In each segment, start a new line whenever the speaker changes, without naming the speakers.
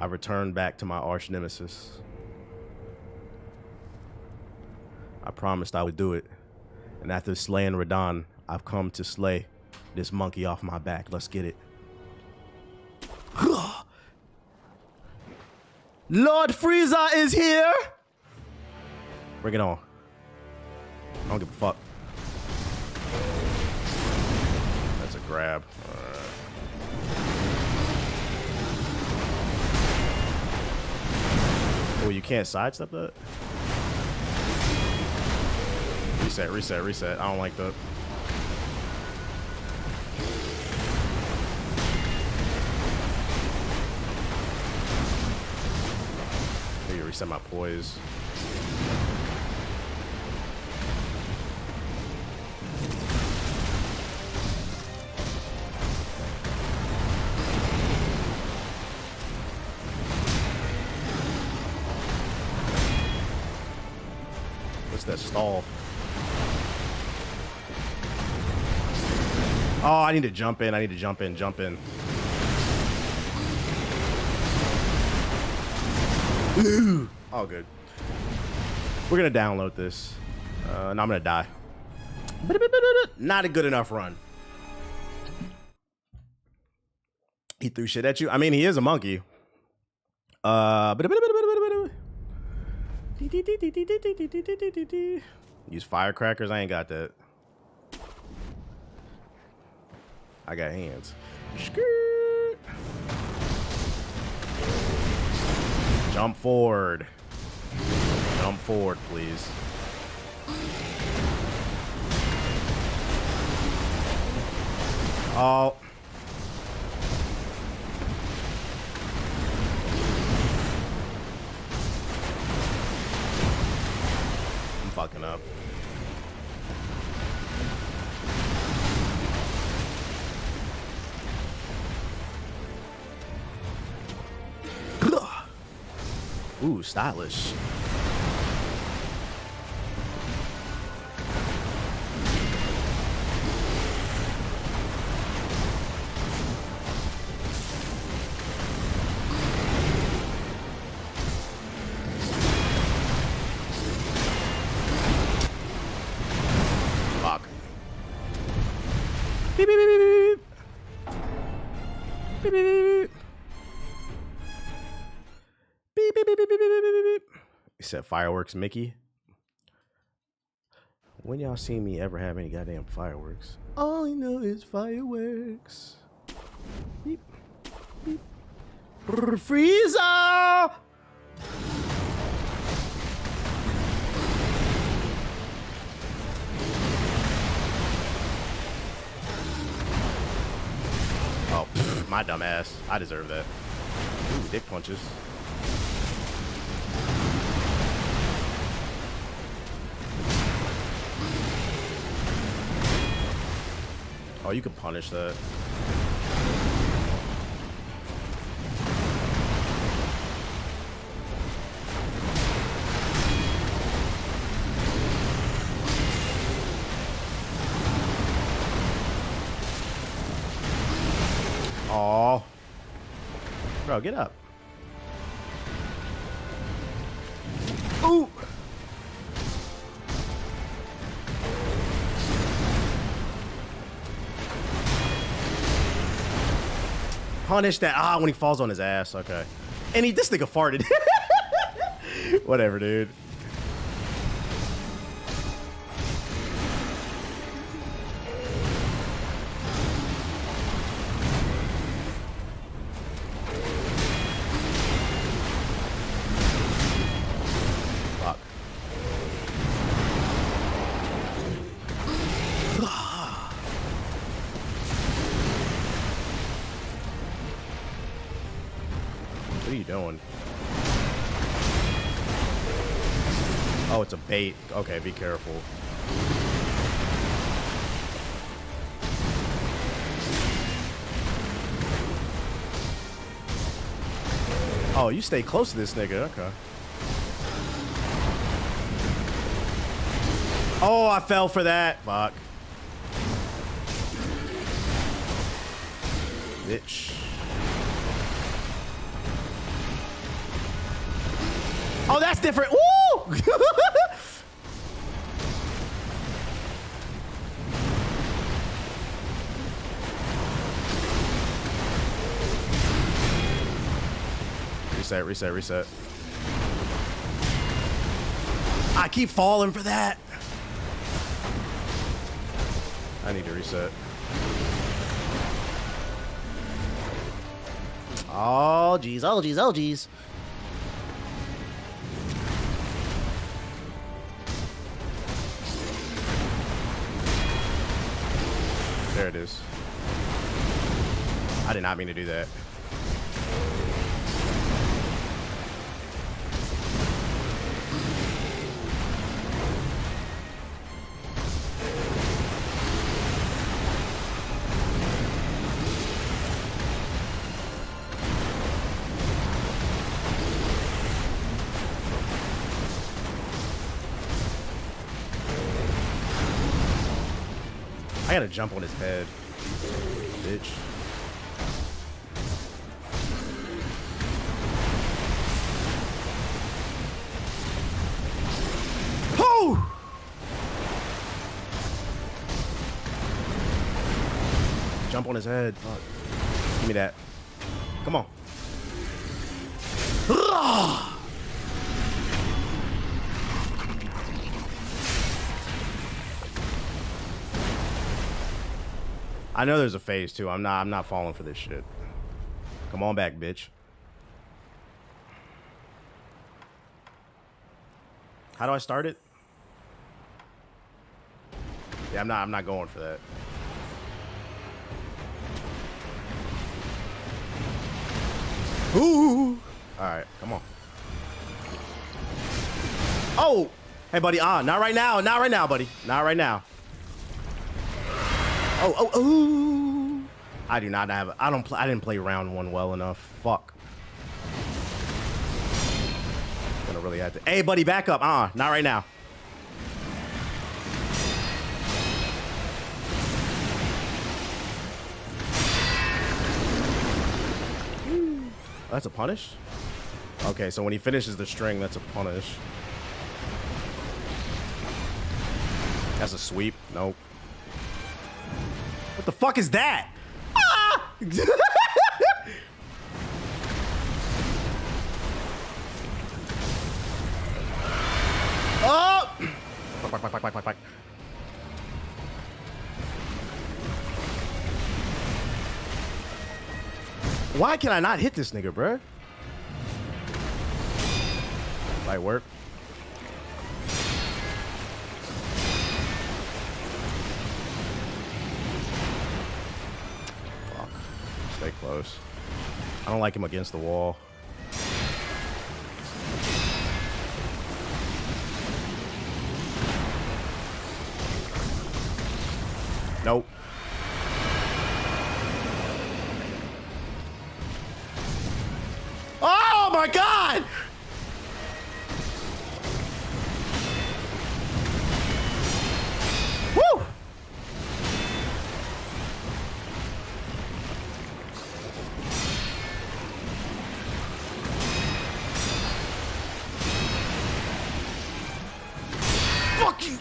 I returned back to my arch nemesis. I promised I would do it. And after slaying Radahn, I've come to slay this monkey off my back. Let's get it. Lord Frieza is here! Bring it on. I don't give a fuck. That's a grab. Oh, you can't sidestep that? Reset, reset, reset. I don't like that. Maybe reset my poise. What's that stall? Oh, I need to jump in. I need to jump in. Jump in. Ooh. All good. We're going to download this. Now I'm going to die. Not a good enough run. He threw shit at you. I mean, he is a monkey. Use firecrackers. I ain't got that. I got hands. Skirt. Jump forward. Jump forward, please. Oh. I'm fucking up. Ooh, stylish. Fuck. Beep, beep, beep, beep, beep. Beep, beep, beep, beep. Beep, beep, beep, beep, beep, beep, beep, beep. You said fireworks, Mickey? When y'all seen me ever have any goddamn fireworks? All I know is fireworks. Beep, beep. Frieza! Oh, pff, my dumb ass. I deserve that. Ooh, dick punches. Oh, you can punish that. Oh, bro, get up. Ooh. Punish that. Ah, when he falls on his ass. Okay. And this nigga farted. Whatever, dude. Fuck. What are you doing? Oh, it's a bait. Okay, be careful. Oh, you stay close to this nigga. Okay. Oh, I fell for that. Fuck. Bitch. Oh, that's different. Woo! Reset, reset, reset. I keep falling for that. I need to reset. Oh, geez. Oh, geez. Oh, geez. There it is. I did not mean to do that. I gotta jump on his head, bitch. Oh! Jump on his head. Fuck. Give me that. Come on. I know there's a phase too. I'm not falling for this shit. Come on back, bitch. How do I start it? Yeah, I'm not going for that. Ooh. All right, come on. Oh, hey, buddy. Not right now. Not right now, buddy. Not right now. Oh. I do not have. I didn't play round one well enough. Fuck. Gonna really have to. Hey, buddy, back up. Not right now. That's a punish? Okay, so when he finishes the string, that's a punish. That's a sweep. Nope. What the fuck is that? Ah! Oh! Fuck. Why can I not hit this nigga, bruh? Light work. Fuck. Stay close. I don't like him against the wall. Nope. Oh my God! Woo! Fuck you!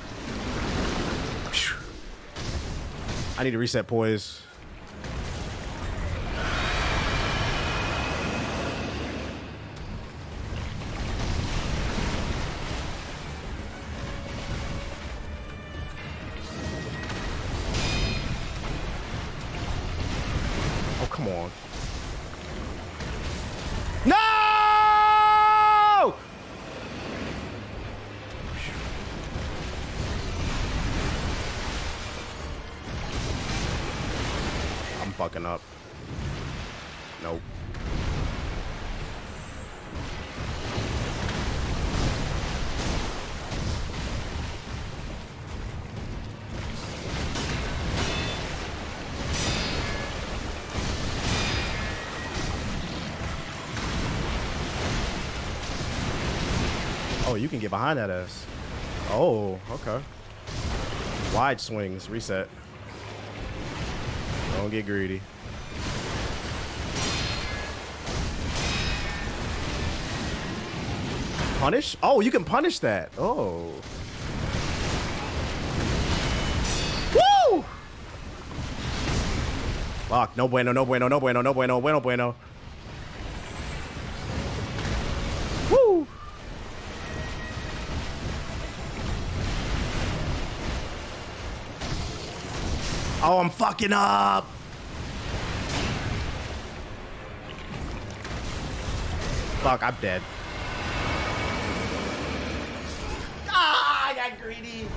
I need to reset poise. Oh, come on. No! I'm fucking up. Nope. Oh, you can get behind that ass. Oh, okay. Wide swings, reset. Don't get greedy. punish? Oh, you can punish that. Oh. Woo! Fuck, no bueno, no bueno, no bueno, no bueno, bueno, bueno. Woo! Oh, I'm fucking up. Fuck, I'm dead. Ah, I got greedy.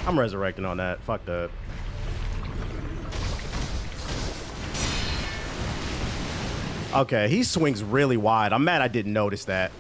I'm resurrecting on that. Fuck that. Okay, he swings really wide. I'm mad I didn't notice that.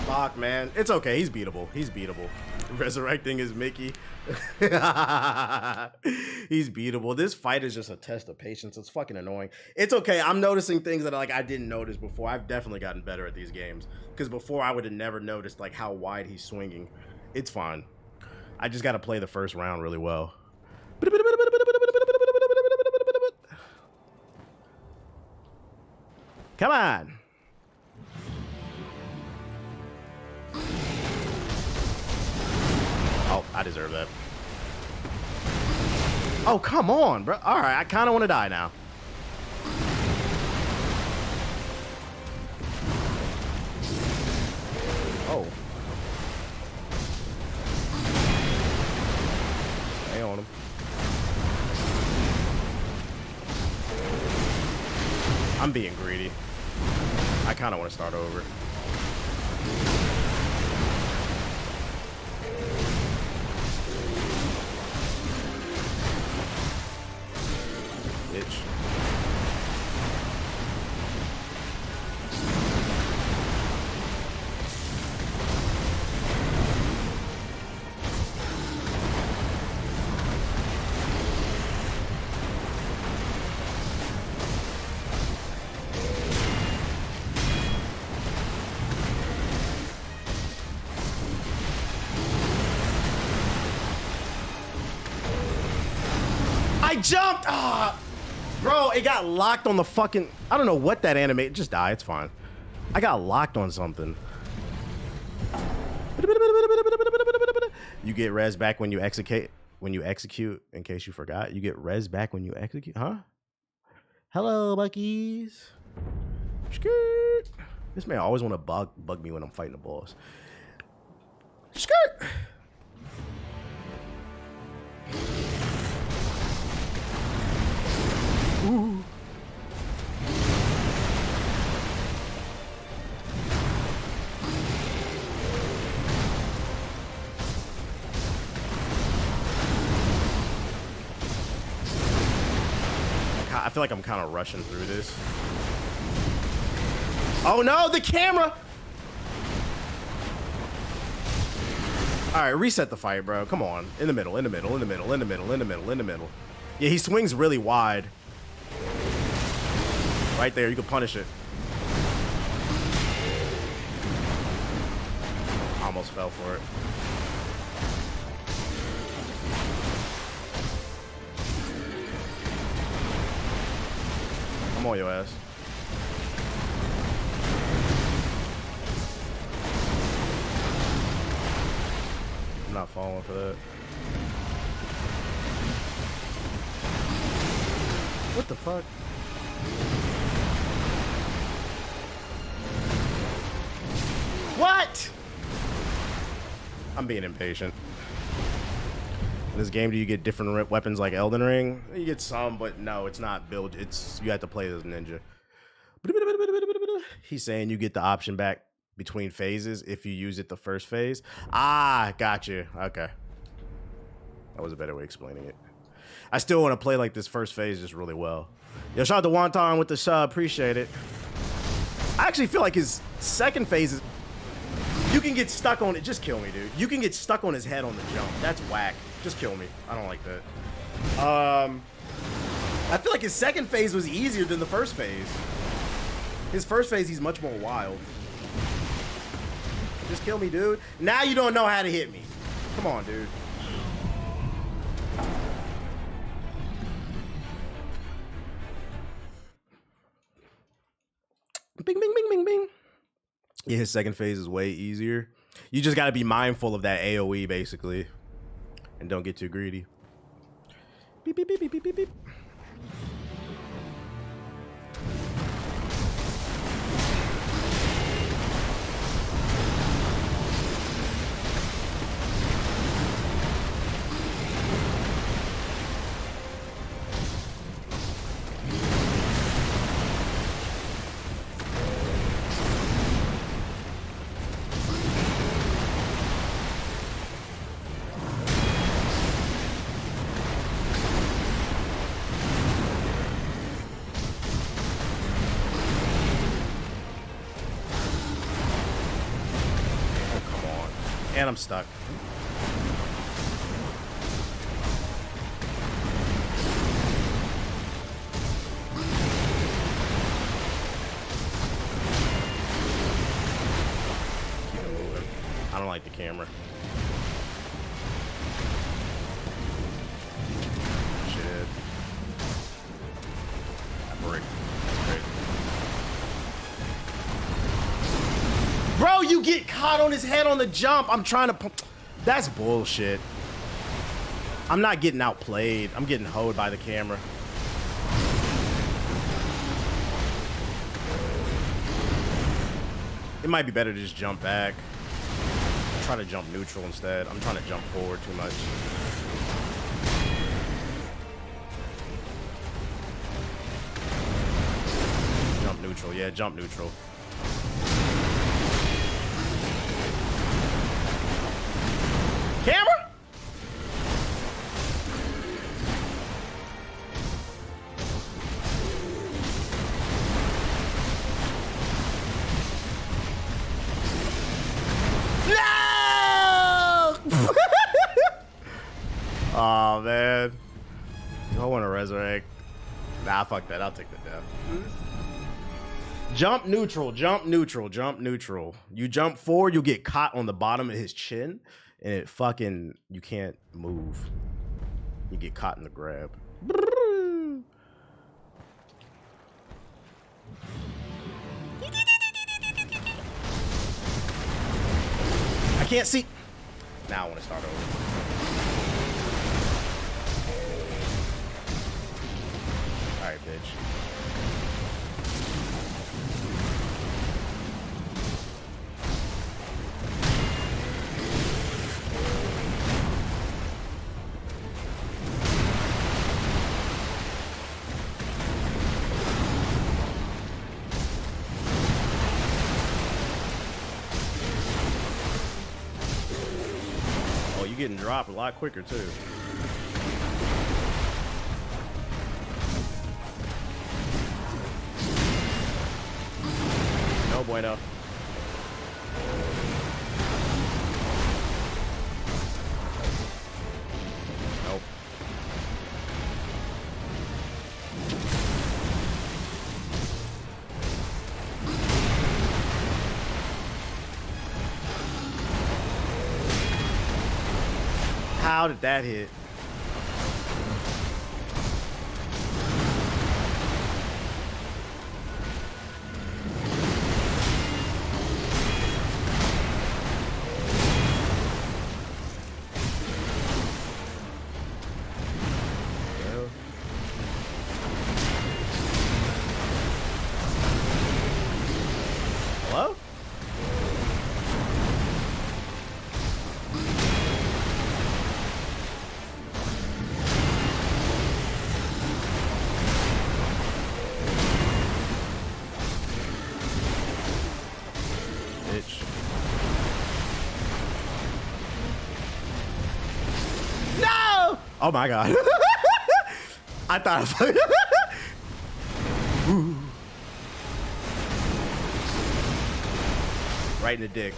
Fuck, man. It's okay. He's beatable. He's beatable. Resurrecting is Mickey. He's beatable. This fight is just a test of patience. It's fucking annoying. It's okay. I'm noticing things that like I didn't notice before. I've definitely gotten better at these games. Because before I would have never noticed like how wide he's swinging. It's fine. I just got to play the first round really well. Come on. Oh, I deserve that. Oh, come on, bro. All right, I kind of want to die now. Oh. Stay on him. I'm being greedy. I kind of want to start over. Bitch. I jumped! Ah! Bro, it got locked on the fucking... I don't know what that animate... Just die, it's fine. I got locked on something. You get res back when you execute. When you execute, in case you forgot. You get res back when you execute. Huh? Hello, Buckies. Skirt. This man always want to bug me when I'm fighting the boss. Skirt. Ooh. I feel like I'm kind of rushing through this. Oh no, the camera! All right, reset the fight, bro. Come on. In the middle, in the middle, in the middle, in the middle, in the middle, in the middle. Yeah, he swings really wide. Right there, you can punish it. Almost fell for it. I'm on your ass. I'm not falling for that. What the fuck? What? I'm being impatient. In this game, do you get different weapons like Elden Ring? You get some, but no, it's not build. It's you have to play as ninja. He's saying you get the option back between phases if you use it the first phase. Ah, got you. Okay. That was a better way of explaining it. I still want to play like this first phase just really well. Yo, shout out to Wonton with the sub. Appreciate it. I actually feel like his second phase is... You can get stuck on it. Just kill me, dude. You can get stuck on his head on the jump. That's whack. Just kill me. I don't like that. I feel like his second phase was easier than the first phase. His first phase, he's much more wild. Just kill me, dude. Now you don't know how to hit me. Come on, dude. Bing, bing, bing, bing, bing. Yeah, his second phase is way easier. You just got to be mindful of that AoE, basically. And don't get too greedy. Beep, beep, beep, beep, beep, beep, beep. And I'm stuck. Keep it moving. I don't like the camera. Shit. That brick. That's great. Bro, you get caught on his head on the jump. I'm trying to... That's bullshit. I'm not getting outplayed. I'm getting hoed by the camera. It might be better to just jump back. Try to jump neutral instead. I'm trying to jump forward too much. Jump neutral. Yeah, jump neutral. Camera? No! Oh, man. I want to resurrect. Nah, fuck that. I'll take the death. Jump neutral, jump neutral, jump neutral. You jump forward, you'll get caught on the bottom of his chin. And it fucking, you can't move. You get caught in the grab. I can't see. Now I want to start over. All right, bitch. Getting dropped a lot quicker too. No bueno. Nope. How did that hit? Hello? No! Oh my god. I thought I was right in the dick.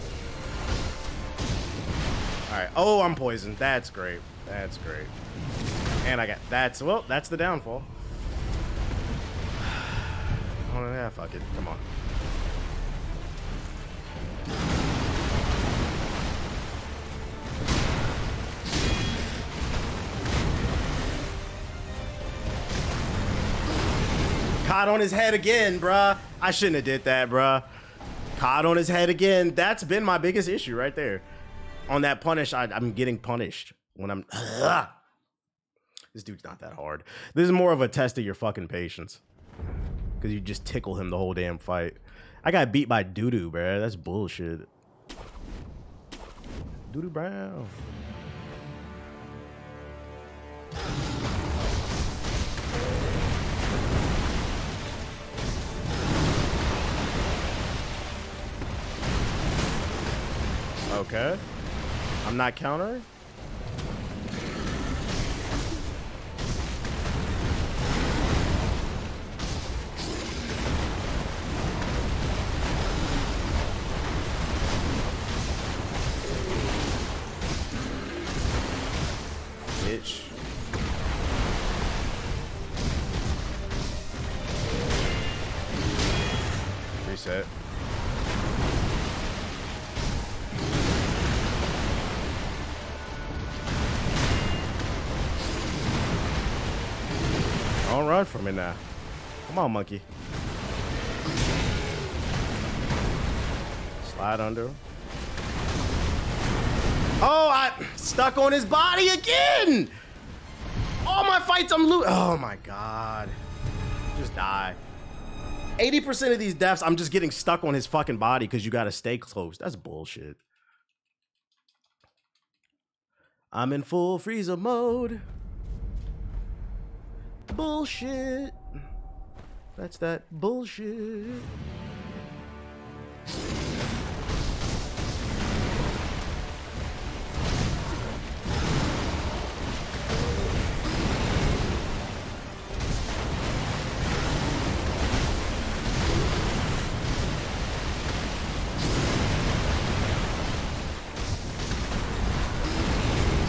Alright. Oh, I'm poisoned. That's great. That's great. And I got... That's... Well, that's the downfall. on? Yeah, fuck it. Come on. Caught on his head again, bruh. I shouldn't have did that, bruh. Caught on his head again. That's been my biggest issue right there. On that punish, I'm getting punished when I'm... This dude's not that hard. This is more of a test of your fucking patience. Because you just tickle him the whole damn fight. I got beat by Doodoo, bruh. That's bullshit. Doodoo Brown. Okay. I'm not countering. Bitch. Reset. Don't run from it now. Come on, monkey. Slide under. Oh, I stuck on his body again. All my fights I'm losing. Oh my God. Just die. 80% of these deaths, I'm just getting stuck on his fucking body because you got to stay close. That's bullshit. I'm in full Frieza mode. Bullshit. That's that bullshit.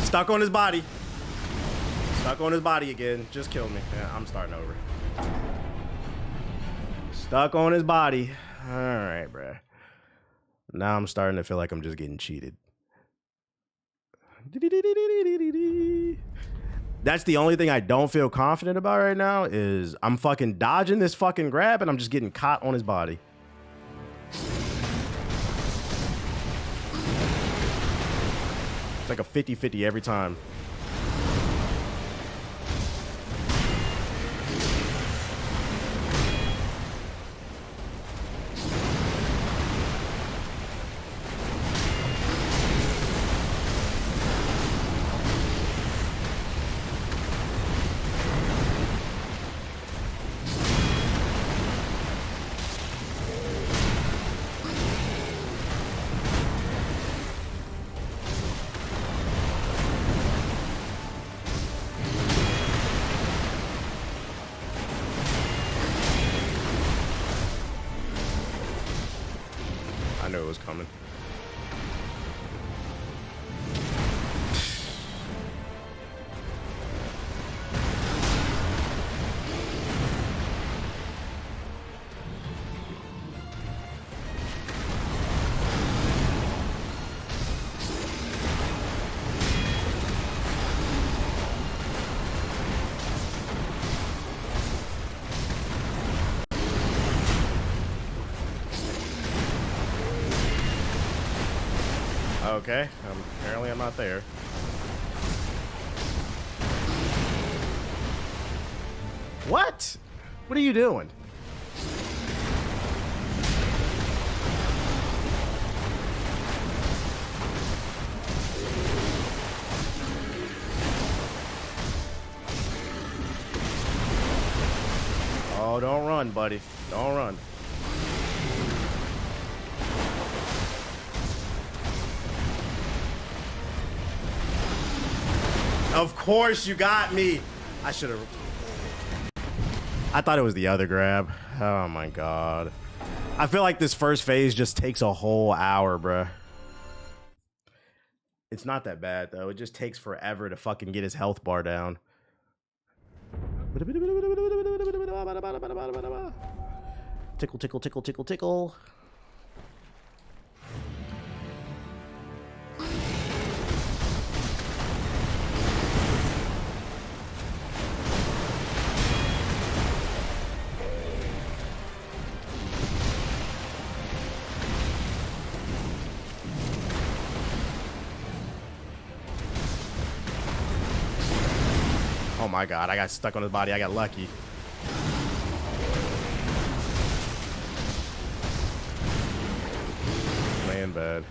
Stuck on his body. Stuck on his body again. Just kill me. Yeah, I'm starting over. Stuck on his body. All right, bruh. Now I'm starting to feel like I'm just getting cheated. That's the only thing I don't feel confident about right now is I'm fucking dodging this fucking grab and I'm just getting caught on his body. It's like a 50-50 every time. I knew it was coming. Okay, apparently I'm not there. What? What are you doing? Oh, don't run, buddy. Don't run. Of course you got me. I should have. I thought it was the other grab. Oh my God. I feel like this first phase just takes a whole hour, bruh. It's not that bad though. It just takes forever to fucking get his health bar down. Tickle, tickle, tickle, tickle, tickle. Oh my god, I got stuck on his body. I got lucky. Man, bad.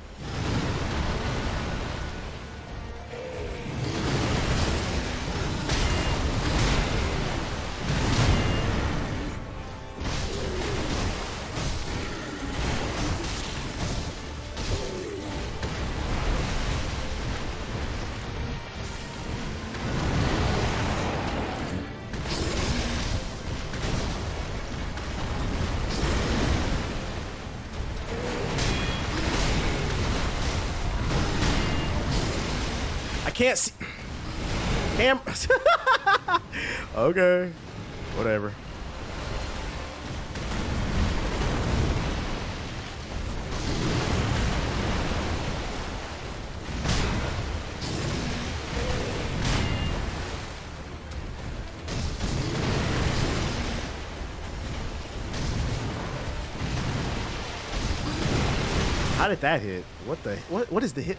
I can't see. Damn. Okay. Whatever. How did that hit? What is the hit?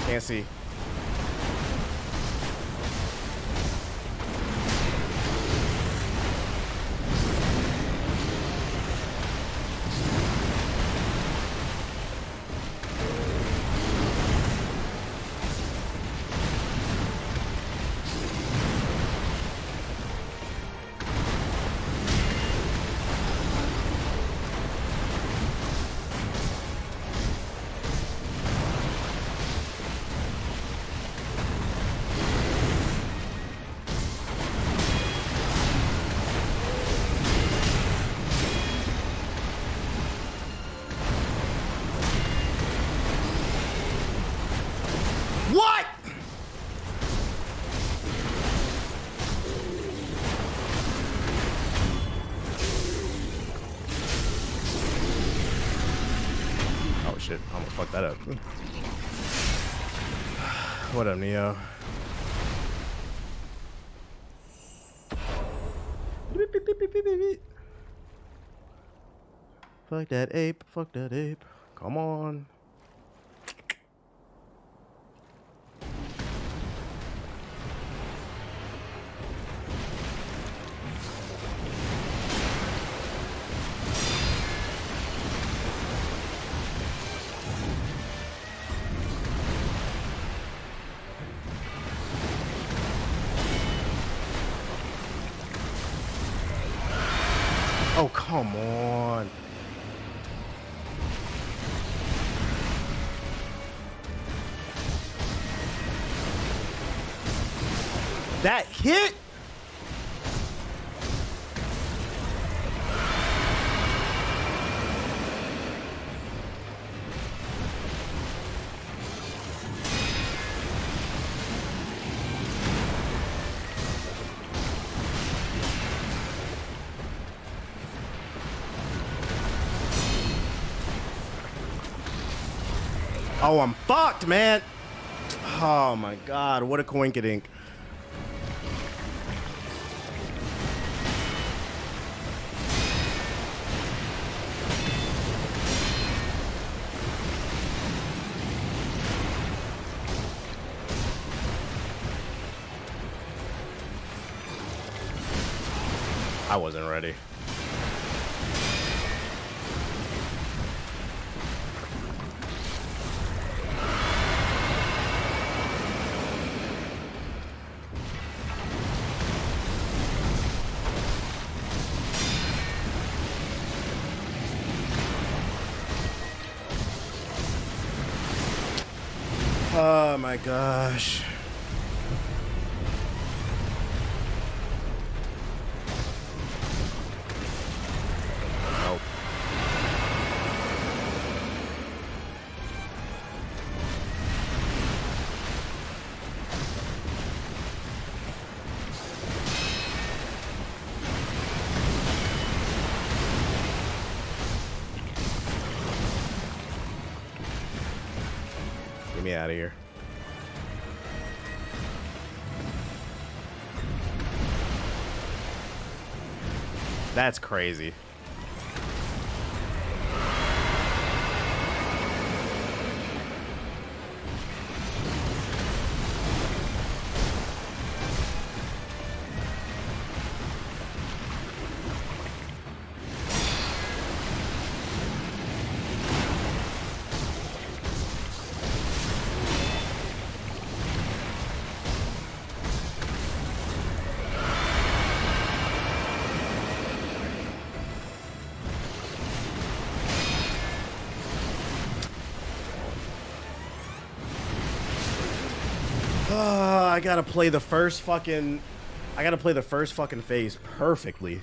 Can't see. What? Oh shit, I almost fucked that up. What up, Neo? Fuck that ape, fuck that ape. Come on. Oh, come on. That hit? Oh, I'm fucked, man. Oh my god, what a coinkydink. I wasn't ready. Oh my gosh. Nope. Get me out of here. That's crazy. I gotta play the first fucking phase perfectly.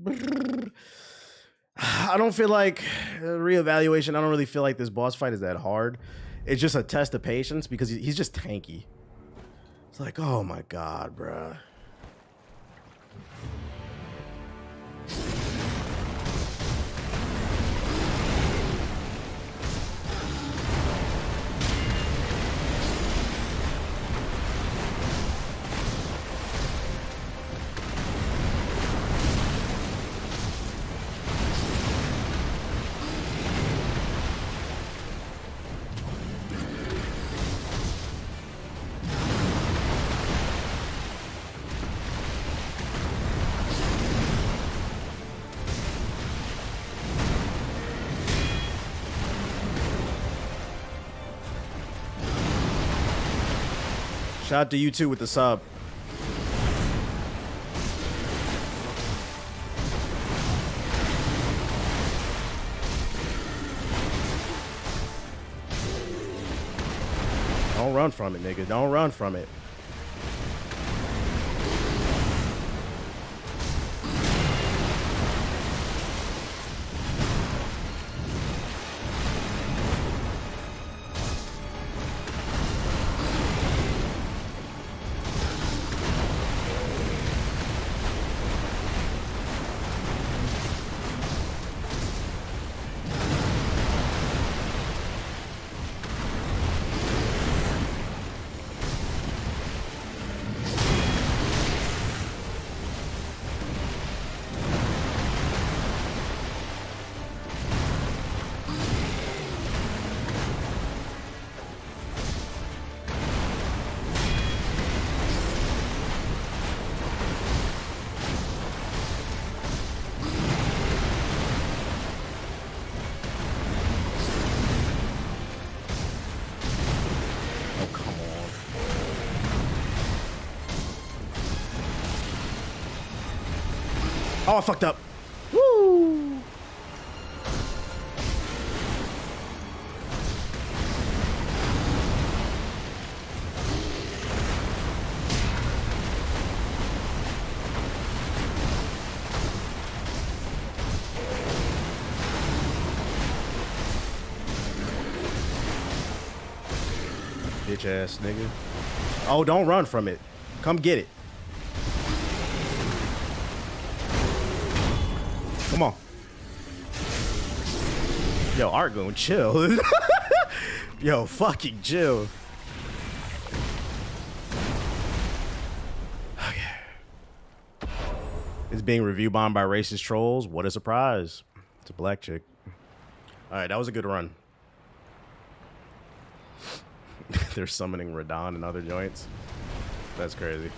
I don't feel like reevaluation. I don't really feel like this boss fight is that hard. It's just a test of patience because he's just tanky. It's like, oh my god, bruh. Shout out to you too with the sub. Don't run from it, nigga. Don't run from it. Oh, I fucked up. Woo! Bitch ass nigga. Oh, don't run from it. Come get it. Come on. Yo, Art gonna chill. Yo, fucking chill. Okay. It's being review bombed by racist trolls. What a surprise. It's a black chick. Alright, that was a good run. They're summoning Radon and other joints. That's crazy.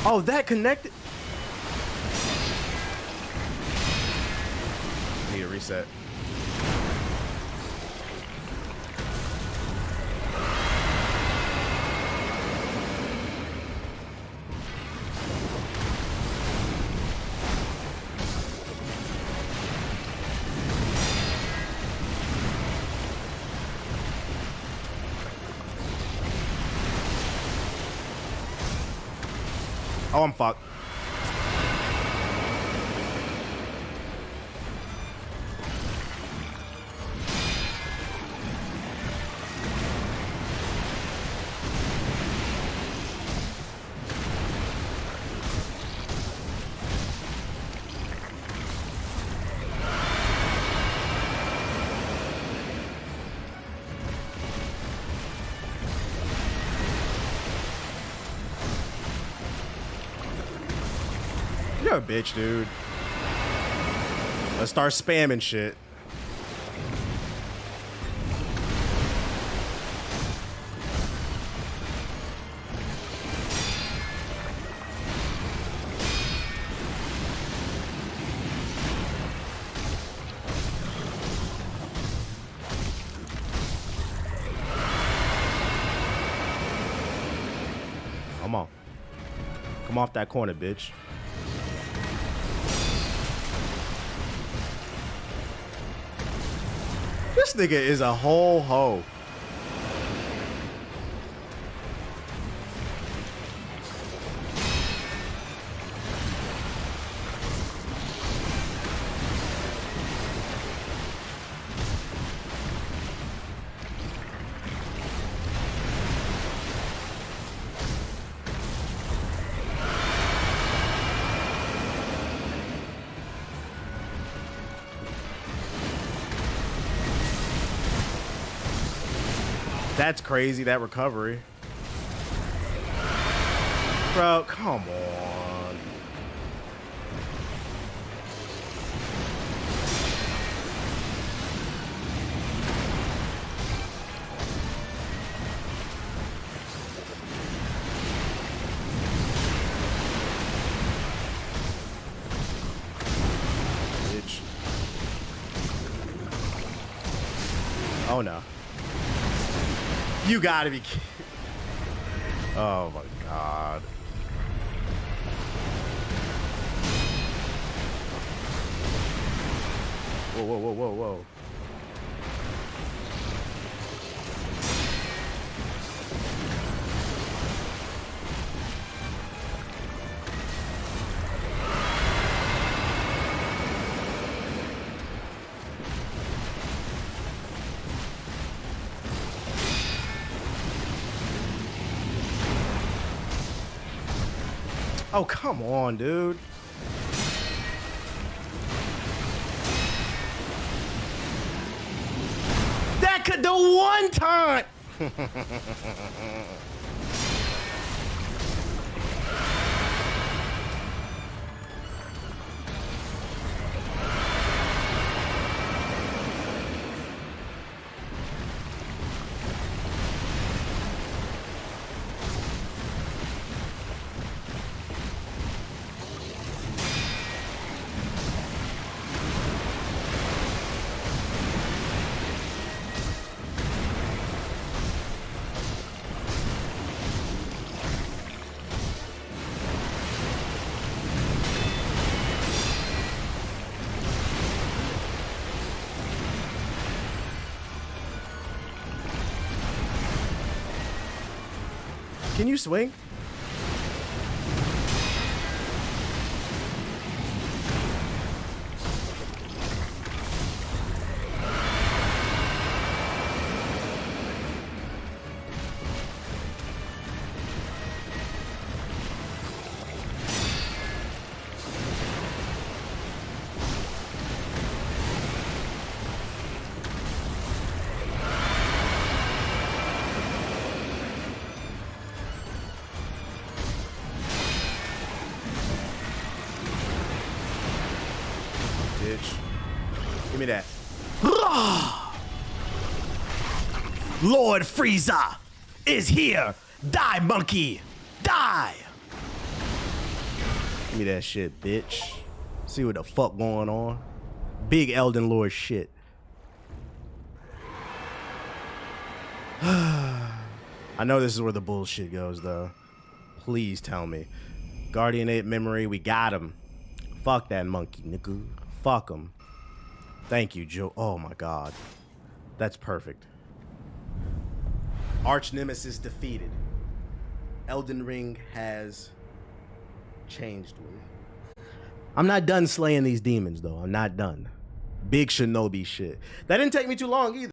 Oh, that connected. Need a reset. Oh, I'm fucked. You're a bitch, dude. Let's start spamming shit. Come on. Come off that corner, bitch. This nigga is a whole hoe. That's crazy, that recovery. Bro, come on. Bitch. Oh no. You gotta be kidding. Oh my god. Whoa, whoa, whoa, whoa, whoa. Oh, come on, dude. That could do one time. Can you swing? Give me that. Lord Frieza is here. Die, monkey. Die. Give me that shit, bitch. See what the fuck going on. Big Elden Lord shit. I know this is where the bullshit goes, though. Please tell me. Guardian 8 memory, we got him. Fuck that monkey, nigga. Fuck him. Thank you, Joe. Oh my god. That's perfect. Arch Nemesis defeated. Elden Ring has changed me. I'm not done slaying these demons, though. I'm not done. Big shinobi shit. That didn't take me too long either.